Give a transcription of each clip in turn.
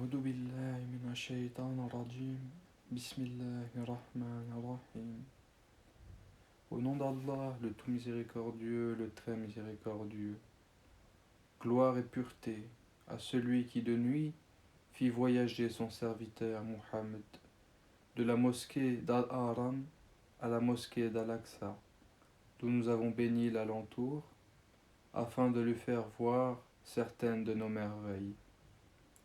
أعوذ بالله من الشيطان الرجيم. بسم الله الرحمن الرحيم. Au nom d'Allah, le tout miséricordieux, le très miséricordieux. Gloire et pureté à celui qui de nuit fit voyager son serviteur Muhammad de la mosquée d'Al-Haram à la mosquée d'Al-Aqsa, d'où nous avons béni l'alentour, afin de lui faire voir certaines de nos merveilles.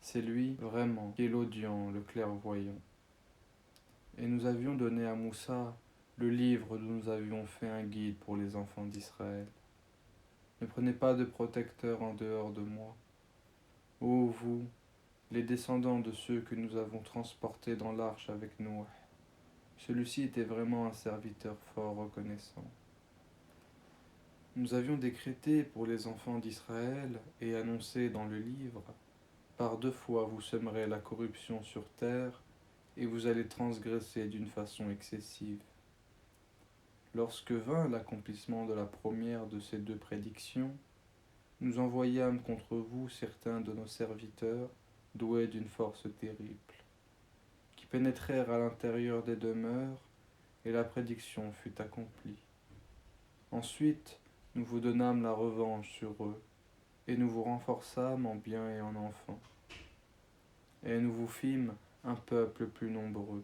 C'est lui, vraiment, qui est l'audient, le clairvoyant. Et nous avions donné à Moussa le livre dont nous avions fait un guide pour les enfants d'Israël. Ne prenez pas de protecteur en dehors de moi. Ô vous, les descendants de ceux que nous avons transportés dans l'arche avec nous. Celui-ci était vraiment un serviteur fort reconnaissant. Nous avions décrété pour les enfants d'Israël et annoncé dans le livre: par 2 fois vous sèmerez la corruption sur terre et vous allez transgresser d'une façon excessive. Lorsque vint l'accomplissement de la première de ces 2 prédictions, nous envoyâmes contre vous certains de nos serviteurs doués d'une force terrible, qui pénétrèrent à l'intérieur des demeures, et la prédiction fut accomplie. Ensuite, nous vous donnâmes la revanche sur eux, et nous vous renforçâmes en biens et en enfants. Et nous vous fîmes un peuple plus nombreux.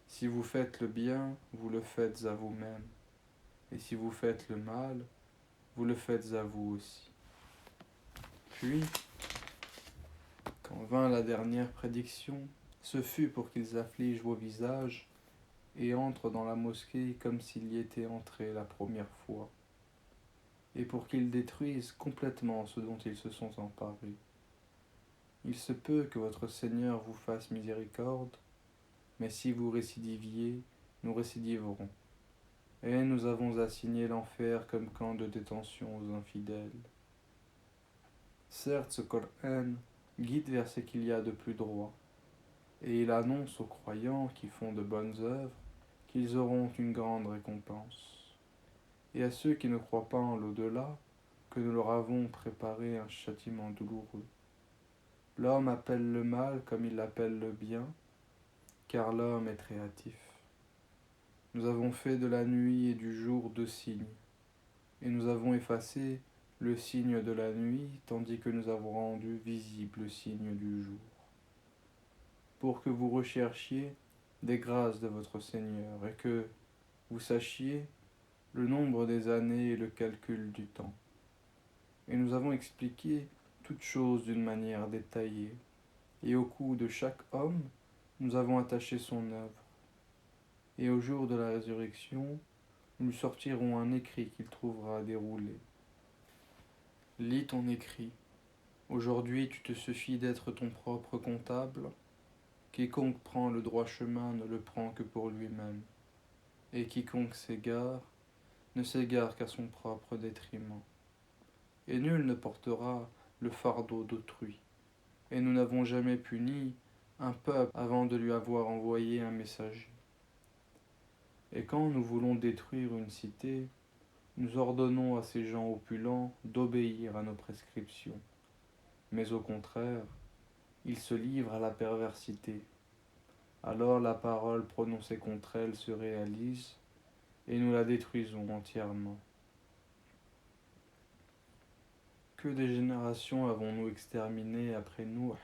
Si vous faites le bien, vous le faites à vous-même. Et si vous faites le mal, vous le faites à vous aussi. Puis, quand vint la dernière prédiction, ce fut pour qu'ils affligent vos visages et entrent dans la mosquée comme s'ils y étaient entrés la première fois, et pour qu'ils détruisent complètement ce dont ils se sont emparés. Il se peut que votre Seigneur vous fasse miséricorde, mais si vous récidiviez, nous récidiverons. Et nous avons assigné l'enfer comme camp de détention aux infidèles. Certes, ce Coran guide vers ce qu'il y a de plus droit, et il annonce aux croyants qui font de bonnes œuvres qu'ils auront une grande récompense, et à ceux qui ne croient pas en l'au-delà, que nous leur avons préparé un châtiment douloureux. L'homme appelle le mal comme il appelle le bien, car l'homme est créatif. Nous avons fait de la nuit et du jour 2 signes, et nous avons effacé le signe de la nuit, tandis que nous avons rendu visible le signe du jour, pour que vous recherchiez des grâces de votre Seigneur, et que vous sachiez le nombre des années et le calcul du temps. Et nous avons expliqué toutes choses d'une manière détaillée, et au cou de chaque homme, nous avons attaché son œuvre. Et au jour de la résurrection, nous lui sortirons un écrit qu'il trouvera déroulé. Lis ton écrit. Aujourd'hui, tu te suffis d'être ton propre comptable. Quiconque prend le droit chemin ne le prend que pour lui-même. Et quiconque s'égare, ne s'égare qu'à son propre détriment. Et nul ne portera le fardeau d'autrui. Et nous n'avons jamais puni un peuple avant de lui avoir envoyé un messager. Et quand nous voulons détruire une cité, nous ordonnons à ces gens opulents d'obéir à nos prescriptions. Mais au contraire, ils se livrent à la perversité. Alors la parole prononcée contre elle se réalise, et nous la détruisons entièrement. Que des générations avons-nous exterminées après Nouh?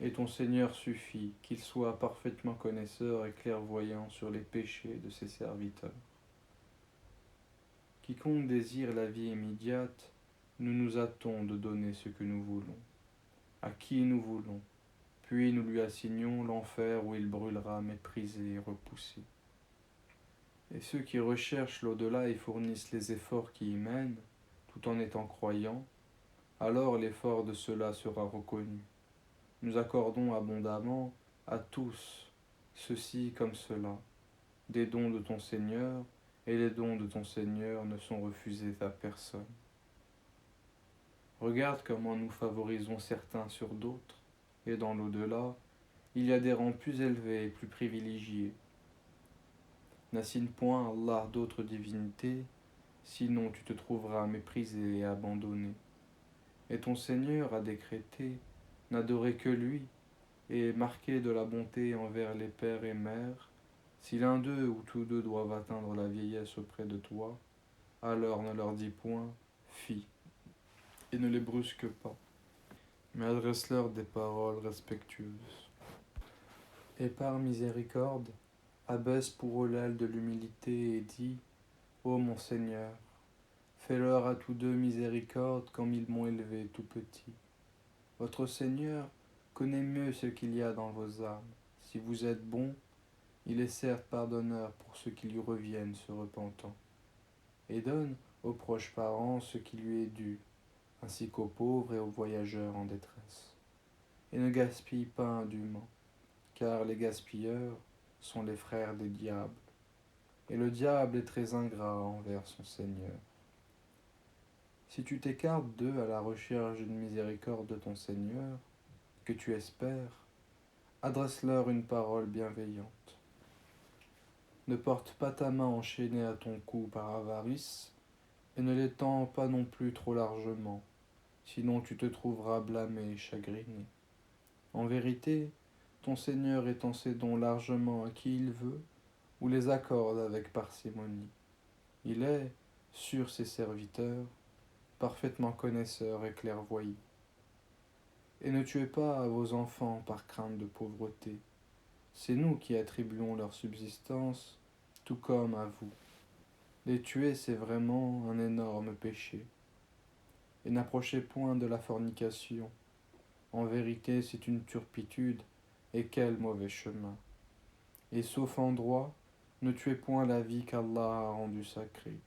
Et ton Seigneur suffit qu'il soit parfaitement connaisseur et clairvoyant sur les péchés de ses serviteurs. Quiconque désire la vie immédiate, nous nous hâtons de donner ce que nous voulons, à qui nous voulons, puis nous lui assignons l'enfer où il brûlera méprisé et repoussé. Et ceux qui recherchent l'au-delà et fournissent les efforts qui y mènent, tout en étant croyants, alors l'effort de ceux-là sera reconnu. Nous accordons abondamment à tous, ceci comme cela, des dons de ton Seigneur, et les dons de ton Seigneur ne sont refusés à personne. Regarde comment nous favorisons certains sur d'autres, et dans l'au-delà, il y a des rangs plus élevés et plus privilégiés. N'assigne point à Allah d'autres divinités, sinon tu te trouveras méprisé et abandonné. Et ton Seigneur a décrété n'adorer que lui, et marquer de la bonté envers les pères et mères, si l'un d'eux ou tous deux doivent atteindre la vieillesse auprès de toi, alors ne leur dis point fi, et ne les brusque pas, mais adresse-leur des paroles respectueuses. Et par miséricorde, abaisse pour eux l'aile de l'humilité et dis, ô mon Seigneur, fais-leur à tous deux miséricorde comme ils m'ont élevé tout petit. Votre Seigneur connaît mieux ce qu'il y a dans vos âmes. Si vous êtes bons, il est certes pardonneur pour ceux qui lui reviennent se repentant, et donne aux proches parents ce qui lui est dû, ainsi qu'aux pauvres et aux voyageurs en détresse. Et ne gaspille pas indûment, car les gaspilleurs sont les frères des diables, et le diable est très ingrat envers son Seigneur. Si tu t'écartes d'eux à la recherche d'une miséricorde de ton Seigneur, que tu espères, adresse-leur une parole bienveillante. Ne porte pas ta main enchaînée à ton cou par avarice, et ne l'étends pas non plus trop largement, sinon tu te trouveras blâmé et chagriné. En vérité, ton Seigneur étend ses dons largement à qui il veut, ou les accorde avec parcimonie. Il est, sur ses serviteurs, parfaitement connaisseur et clairvoyant. Et ne tuez pas à vos enfants par crainte de pauvreté. C'est nous qui attribuons leur subsistance, tout comme à vous. Les tuer, c'est vraiment un énorme péché. Et n'approchez point de la fornication. En vérité, c'est une turpitude, et quel mauvais chemin. Et sauf en droit, ne tuez point la vie qu'Allah a rendue sacrée.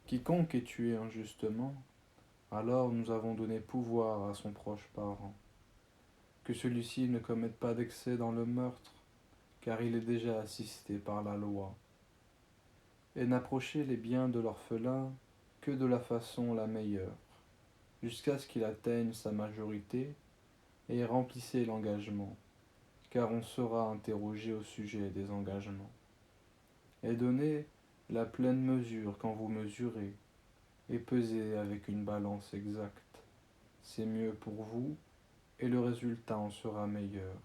Quiconque est tué injustement, alors nous avons donné pouvoir à son proche parent. Que celui-ci ne commette pas d'excès dans le meurtre, car il est déjà assisté par la loi. Et n'approchez les biens de l'orphelin que de la façon la meilleure, jusqu'à ce qu'il atteigne sa majorité, et remplissez l'engagement, car on sera interrogé au sujet des engagements. Et donnez la pleine mesure quand vous mesurez, et pesez avec une balance exacte. C'est mieux pour vous, et le résultat en sera meilleur.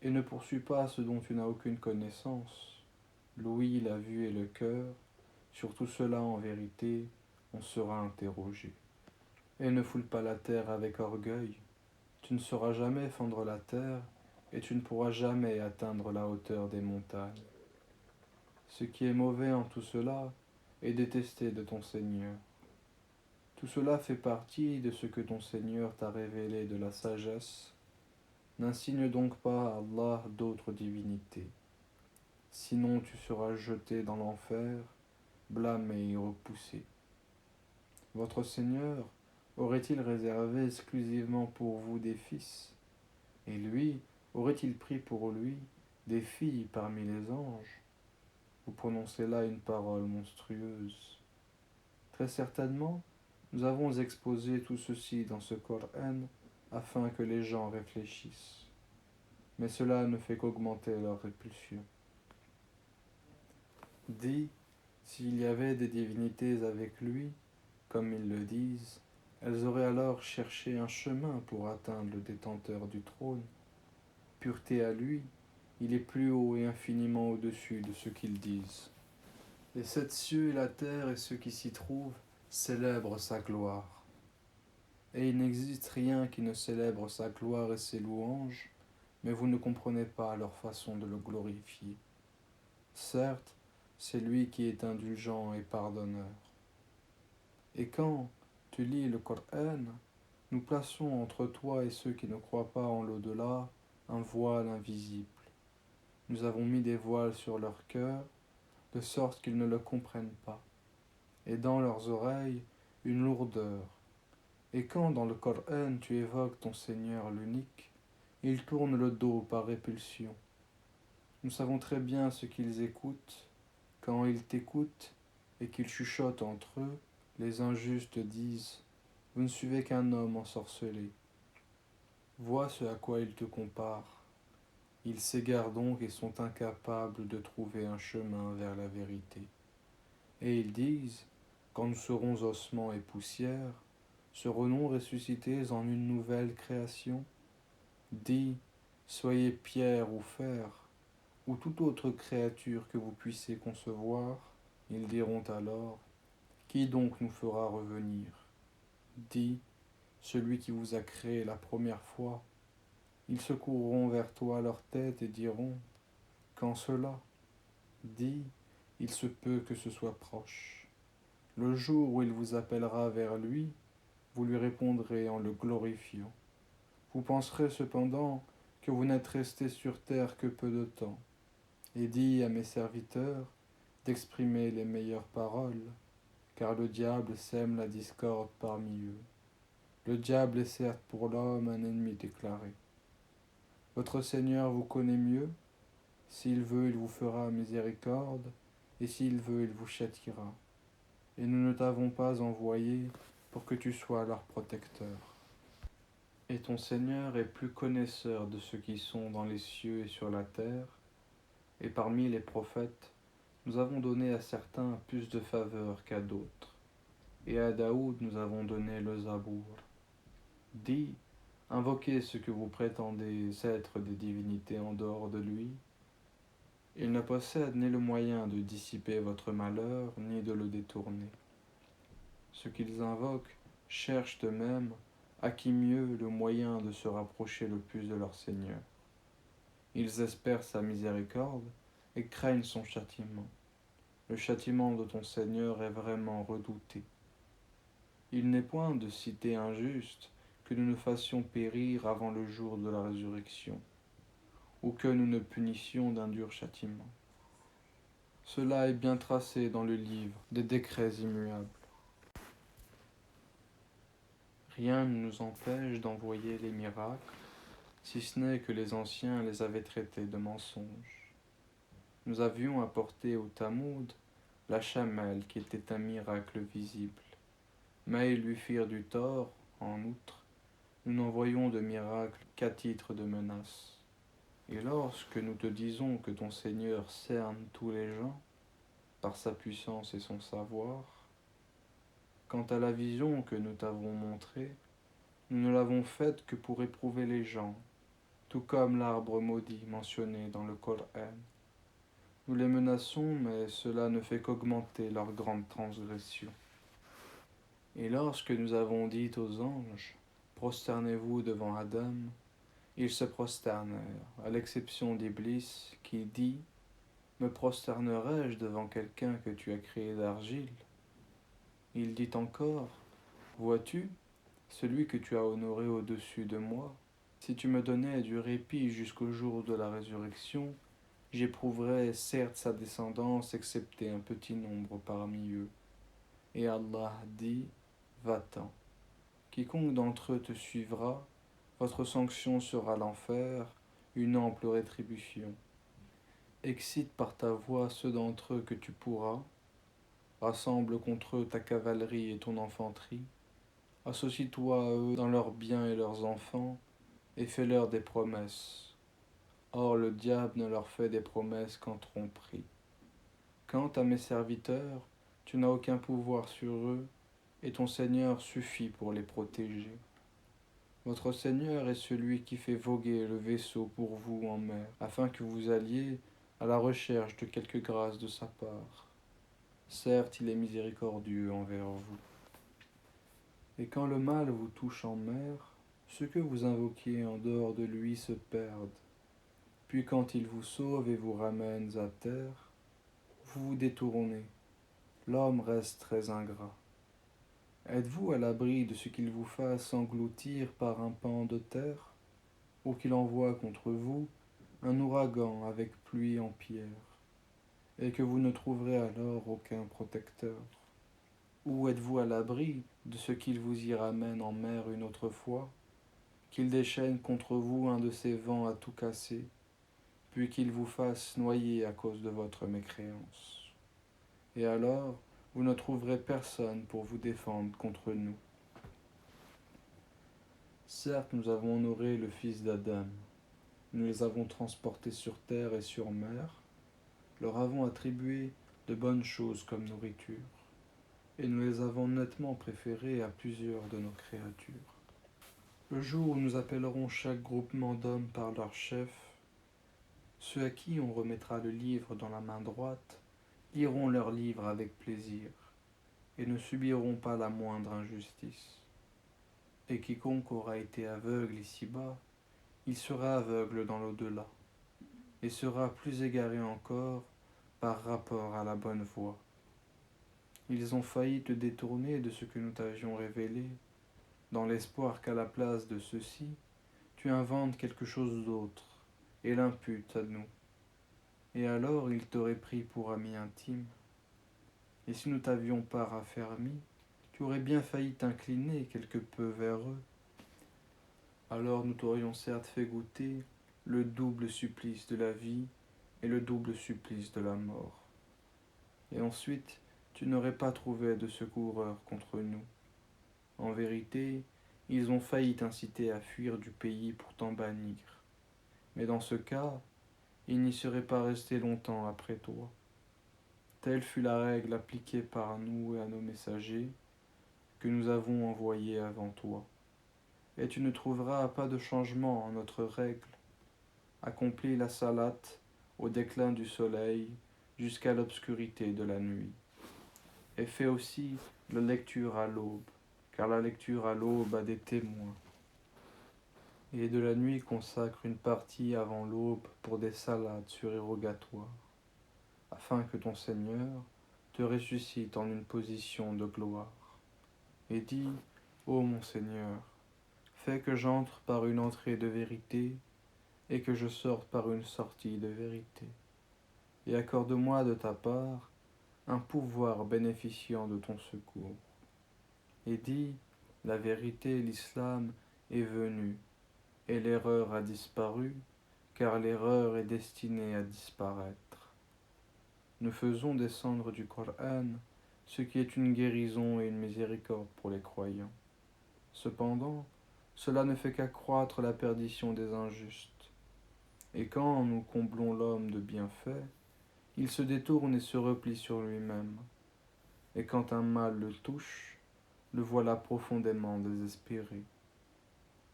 Et ne poursuis pas ce dont tu n'as aucune connaissance. L'ouïe, la vue et le cœur, sur tout cela en vérité, on sera interrogé. Et ne foule pas la terre avec orgueil. Tu ne sauras jamais fendre la terre, et tu ne pourras jamais atteindre la hauteur des montagnes. Ce qui est mauvais en tout cela est détesté de ton Seigneur. Tout cela fait partie de ce que ton Seigneur t'a révélé de la sagesse. N'insigne donc pas à Allah d'autres divinités. Sinon tu seras jeté dans l'enfer, blâmé et repoussé. Votre Seigneur aurait-il réservé exclusivement pour vous des fils, et lui aurait-il pris pour lui des filles parmi les anges? Vous prononcez là une parole monstrueuse. Très certainement, nous avons exposé tout ceci dans ce Coran afin que les gens réfléchissent. Mais cela ne fait qu'augmenter leur répulsion. Dis, s'il y avait des divinités avec lui, comme ils le disent, elles auraient alors cherché un chemin pour atteindre le détenteur du trône. Pureté à lui, il est plus haut et infiniment au-dessus de ce qu'ils disent. Les sept cieux et la terre et ceux qui s'y trouvent célèbrent sa gloire. Et il n'existe rien qui ne célèbre sa gloire et ses louanges, mais vous ne comprenez pas leur façon de le glorifier. Certes, c'est lui qui est indulgent et pardonneur. Et quand tu lis le Coran, nous plaçons entre toi et ceux qui ne croient pas en l'au-delà un voile invisible. Nous avons mis des voiles sur leur cœur, de sorte qu'ils ne le comprennent pas, et dans leurs oreilles une lourdeur. Et quand dans le Coran tu évoques ton Seigneur l'unique, ils tournent le dos par répulsion. Nous savons très bien ce qu'ils écoutent. Quand ils t'écoutent et qu'ils chuchotent entre eux, les injustes disent « Vous ne suivez qu'un homme ensorcelé ». Vois ce à quoi ils te comparent. Ils s'égarent donc et sont incapables de trouver un chemin vers la vérité. Et ils disent « Quand nous serons ossements et poussière, serons-nous ressuscités en une nouvelle création? Dis, soyez pierre ou fer, ou toute autre créature que vous puissiez concevoir. Ils diront alors, qui donc nous fera revenir? Dis, celui qui vous a créé la première fois. Ils secourront vers toi leur tête et diront, quand cela? Dis, il se peut que ce soit proche. Le jour où il vous appellera vers lui, vous lui répondrez en le glorifiant. Vous penserez cependant que vous n'êtes resté sur terre que peu de temps, et dis à mes serviteurs d'exprimer les meilleures paroles, car le diable sème la discorde parmi eux. Le diable est certes pour l'homme un ennemi déclaré. Votre Seigneur vous connaît mieux. S'il veut, il vous fera miséricorde, et s'il veut, il vous châtiera. Et nous ne t'avons pas envoyé pour que tu sois leur protecteur. Et ton Seigneur est plus connaisseur de ceux qui sont dans les cieux et sur la terre, et parmi les prophètes, nous avons donné à certains plus de faveur qu'à d'autres, et à Daoud nous avons donné le Zabour. Dis, invoquez ce que vous prétendez être des divinités en dehors de lui. Ils ne possèdent ni le moyen de dissiper votre malheur, ni de le détourner. Ceux qu'ils invoquent cherchent eux-mêmes à qui mieux le moyen de se rapprocher le plus de leur Seigneur. Ils espèrent sa miséricorde et craignent son châtiment. Le châtiment de ton Seigneur est vraiment redouté. Il n'est point de cité injuste que nous ne fassions périr avant le jour de la résurrection, ou que nous ne punissions d'un dur châtiment. Cela est bien tracé dans le livre des décrets immuables. Rien ne nous empêche d'envoyer les miracles, si ce n'est que les anciens les avaient traités de mensonges. Nous avions apporté au Tamoud la chamelle qui était un miracle visible, mais ils lui firent du tort. En outre, nous n'envoyons de miracle qu'à titre de menace. Et lorsque nous te disons que ton Seigneur cerne tous les gens, par sa puissance et son savoir, quant à la vision que nous t'avons montrée, nous ne l'avons faite que pour éprouver les gens, tout comme l'arbre maudit mentionné dans le Coran. Nous les menaçons, mais cela ne fait qu'augmenter leur grande transgression. Et lorsque nous avons dit aux anges, prosternez-vous devant Adam, ils se prosternèrent, à l'exception d'Iblis, qui dit, me prosternerai-je devant quelqu'un que tu as créé d'argile? Il dit encore, vois-tu, celui que tu as honoré au-dessus de moi, si tu me donnais du répit jusqu'au jour de la résurrection, j'éprouverais certes sa descendance, excepté un petit nombre parmi eux. Et Allah dit, va-t'en. Quiconque d'entre eux te suivra, votre sanction sera l'enfer, une ample rétribution. Excite par ta voix ceux d'entre eux que tu pourras, rassemble contre eux ta cavalerie et ton infanterie, associe-toi à eux dans leurs biens et leurs enfants, et fais-leur des promesses. Or le diable ne leur fait des promesses qu'en tromperie. Quant à mes serviteurs, tu n'as aucun pouvoir sur eux, et ton Seigneur suffit pour les protéger. Votre Seigneur est celui qui fait voguer le vaisseau pour vous en mer, afin que vous alliez à la recherche de quelque grâce de sa part. Certes, il est miséricordieux envers vous. Et quand le mal vous touche en mer, ceux que vous invoquiez en dehors de lui se perdent. Puis quand il vous sauve et vous ramène à terre, vous vous détournez. L'homme reste très ingrat. Êtes-vous à l'abri de ce qu'il vous fasse engloutir par un pan de terre, ou qu'il envoie contre vous un ouragan avec pluie en pierre, et que vous ne trouverez alors aucun protecteur? Ou êtes-vous à l'abri de ce qu'il vous y ramène en mer une autre fois, qu'il déchaîne contre vous un de ces vents à tout casser, puis qu'il vous fasse noyer à cause de votre mécréance? Et alors, vous ne trouverez personne pour vous défendre contre nous. Certes, nous avons honoré le fils d'Adam, nous les avons transportés sur terre et sur mer, leur avons attribué de bonnes choses comme nourriture. et nous les avons nettement préférés à plusieurs de nos créatures. Le jour où nous appellerons chaque groupement d'hommes par leur chef, ceux à qui on remettra le livre dans la main droite liront leur livre avec plaisir et ne subiront pas la moindre injustice. Et quiconque aura été aveugle ici-bas, il sera aveugle dans l'au-delà, et sera plus égaré encore par rapport à la bonne voie. Ils ont failli te détourner de ce que nous t'avions révélé, dans l'espoir qu'à la place de ceci, tu inventes quelque chose d'autre, et l'imputes à nous. Et alors ils t'auraient pris pour ami intime. Et si nous t'avions pas raffermi, tu aurais bien failli t'incliner quelque peu vers eux. Alors nous t'aurions certes fait goûter le double supplice de la vie et le double supplice de la mort. Et ensuite, tu n'aurais pas trouvé de secoureur contre nous. En vérité, ils ont failli t'inciter à fuir du pays pour t'en bannir. Mais dans ce cas, ils n'y seraient pas restés longtemps après toi. Telle fut la règle appliquée par nous et à nos messagers que nous avons envoyés avant toi. Et tu ne trouveras pas de changement en notre règle. Accomplis la salate au déclin du soleil jusqu'à l'obscurité de la nuit. Et fais aussi la lecture à l'aube, car la lecture à l'aube a des témoins. Et de la nuit consacre une partie avant l'aube pour des salades surérogatoires, afin que ton Seigneur te ressuscite en une position de gloire. Et dis, ô mon Seigneur, fais que j'entre par une entrée de vérité et que je sorte par une sortie de vérité. Et accorde-moi de ta part un pouvoir bénéficiant de ton secours. Et dis, la vérité, l'islam, est venu, et l'erreur a disparu, car l'erreur est destinée à disparaître. Nous faisons descendre du Coran ce qui est une guérison et une miséricorde pour les croyants. Cependant, cela ne fait qu'accroître la perdition des injustes. Et quand nous comblons l'homme de bienfaits, il se détourne et se replie sur lui-même. Et quand un mal le touche, le voilà profondément désespéré.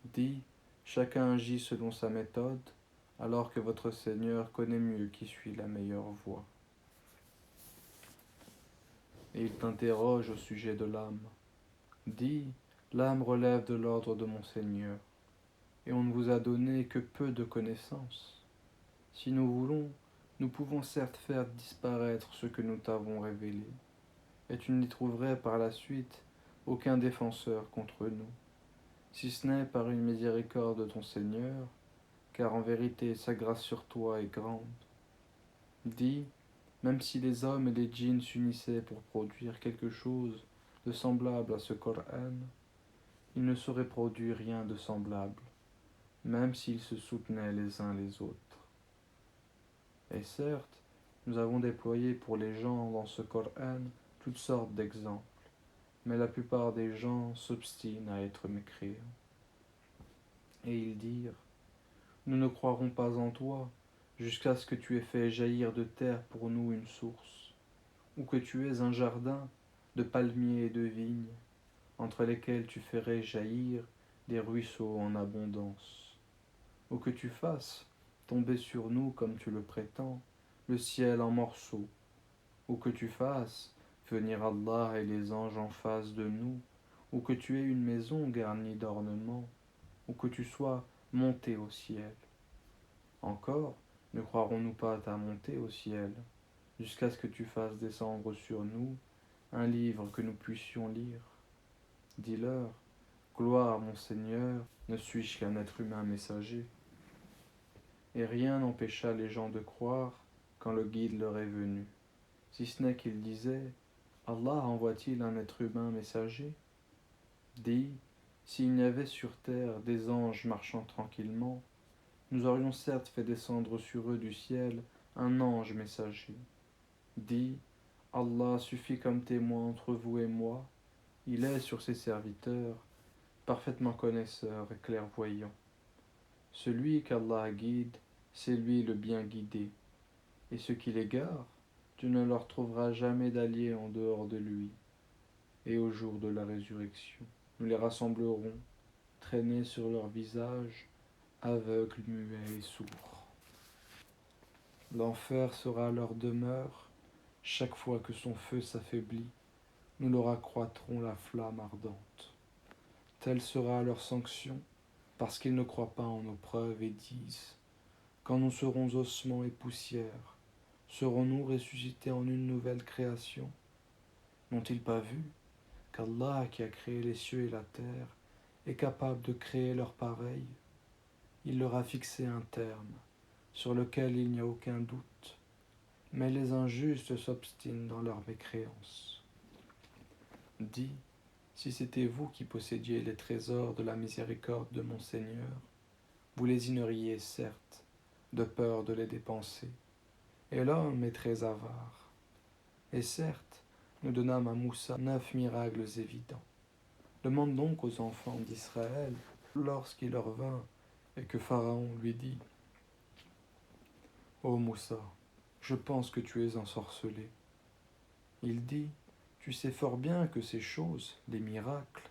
Dis, chacun agit selon sa méthode, alors que votre Seigneur connaît mieux qui suit la meilleure voie. Et il t'interroge au sujet de l'âme. Dis, l'âme relève de l'ordre de mon Seigneur, et on ne vous a donné que peu de connaissances. Si nous voulons, nous pouvons certes faire disparaître ce que nous t'avons révélé, et tu n'y trouverais par la suite aucun défenseur contre nous, si ce n'est par une miséricorde de ton Seigneur, car en vérité sa grâce sur toi est grande. Dis, même si les hommes et les djinns s'unissaient pour produire quelque chose de semblable à ce Coran, ils ne sauraient produire rien de semblable, même s'ils se soutenaient les uns les autres. Et certes, nous avons déployé pour les gens dans ce Coran toutes sortes d'exemples, mais la plupart des gens s'obstinent à être mécréants. Et ils dirent, nous ne croirons pas en toi jusqu'à ce que tu aies fait jaillir de terre pour nous une source, ou que tu aies un jardin de palmiers et de vignes, entre lesquels tu ferais jaillir des ruisseaux en abondance, ou que tu fasses tomber sur nous, comme tu le prétends, le ciel en morceaux, ou que tu fasses venir Allah et les anges en face de nous, ou que tu aies une maison garnie d'ornements, ou que tu sois monté au ciel. Encore, ne croirons-nous pas à ta montée au ciel, jusqu'à ce que tu fasses descendre sur nous un livre que nous puissions lire? Dis-leur, gloire mon Seigneur, ne suis-je qu'un être humain messager? Et rien n'empêcha les gens de croire quand le guide leur est venu, si ce n'est qu'ils disaient, Allah envoie-t-il un être humain messager? Dis, s'il n'y avait sur terre des anges marchant tranquillement, nous aurions certes fait descendre sur eux du ciel un ange messager. Dis, Allah suffit comme témoin entre vous et moi, il est sur ses serviteurs, parfaitement connaisseur et clairvoyant. Celui qu'Allah guide, c'est lui le bien guidé, et ceux qui l'égarent, tu ne leur trouveras jamais d'alliés en dehors de lui. et au jour de la résurrection. Nous les rassemblerons, traînés sur leurs visages, aveugles, muets et sourds. L'enfer sera leur demeure, chaque fois que son feu s'affaiblit, nous leur accroîtrons la flamme ardente. Telle sera leur sanction, parce qu'ils ne croient pas en nos preuves et disent : quand nous serons ossements et poussière, serons-nous ressuscités en une nouvelle création ? N'ont-ils pas vu qu'Allah, qui a créé les cieux et la terre, est capable de créer leur pareil ? Il leur a fixé un terme, sur lequel il n'y a aucun doute, mais les injustes s'obstinent dans leur mécréance. Dis, si c'était vous qui possédiez les trésors de la miséricorde de mon Seigneur, vous les ignoreriez certes, de peur de les dépenser. Et l'homme est très avare. Et certes, nous donnâmes à Moussa 9 miracles évidents. Demande donc aux enfants d'Israël, lorsqu'il leur vint, et que Pharaon lui dit : Ô Moussa, je pense que tu es ensorcelé. Il dit : tu sais fort bien que ces choses, les miracles,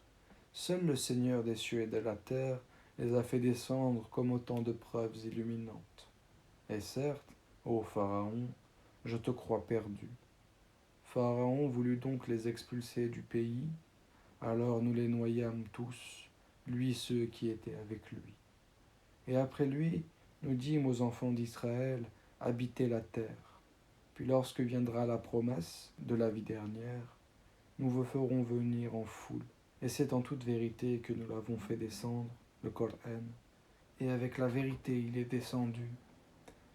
seul le Seigneur des cieux et de la terre les a fait descendre comme autant de preuves illuminantes. Et certes, ô Pharaon, je te crois perdu. Pharaon voulut donc les expulser du pays, alors nous les noyâmes tous, lui ceux qui étaient avec lui. Et après lui, nous dîmes aux enfants d'Israël : habitez la terre. Puis lorsque viendra la promesse de la vie dernière, nous vous ferons venir en foule. Et c'est en toute vérité que nous l'avons fait descendre, le Coran, et avec la vérité il est descendu.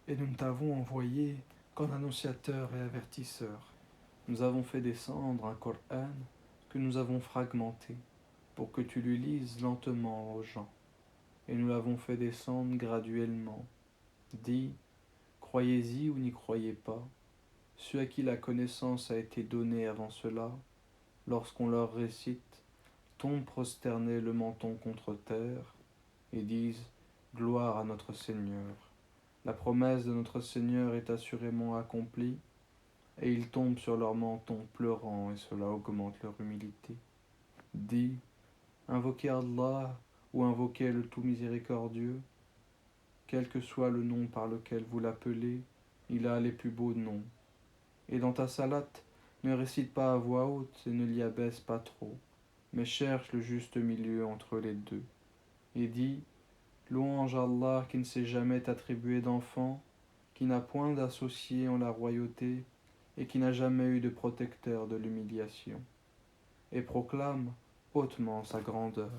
Et nous ne t'avons envoyé qu'en annonciateur et avertisseur. Nous avons fait descendre un Coran que nous avons fragmenté, pour que tu le lises lentement aux gens. Et nous l'avons fait descendre graduellement. Dis, croyez-y ou n'y croyez pas. Ceux à qui la connaissance a été donnée avant cela, lorsqu'on leur récite, tombent prosternés le menton contre terre et disent : gloire à notre Seigneur. La promesse de notre Seigneur est assurément accomplie, et ils tombent sur leur menton pleurant, et cela augmente leur humilité. Dis, invoquez Allah ou invoquez le tout miséricordieux, quel que soit le nom par lequel vous l'appelez, il a les plus beaux noms. Et dans ta salate, ne récite pas à voix haute et ne l'y abaisse pas trop, mais cherche le juste milieu entre les deux. Et dis, louange à Allah qui ne s'est jamais attribué d'enfant, qui n'a point d'associé en la royauté, et qui n'a jamais eu de protecteur de l'humiliation. Et proclame hautement sa grandeur.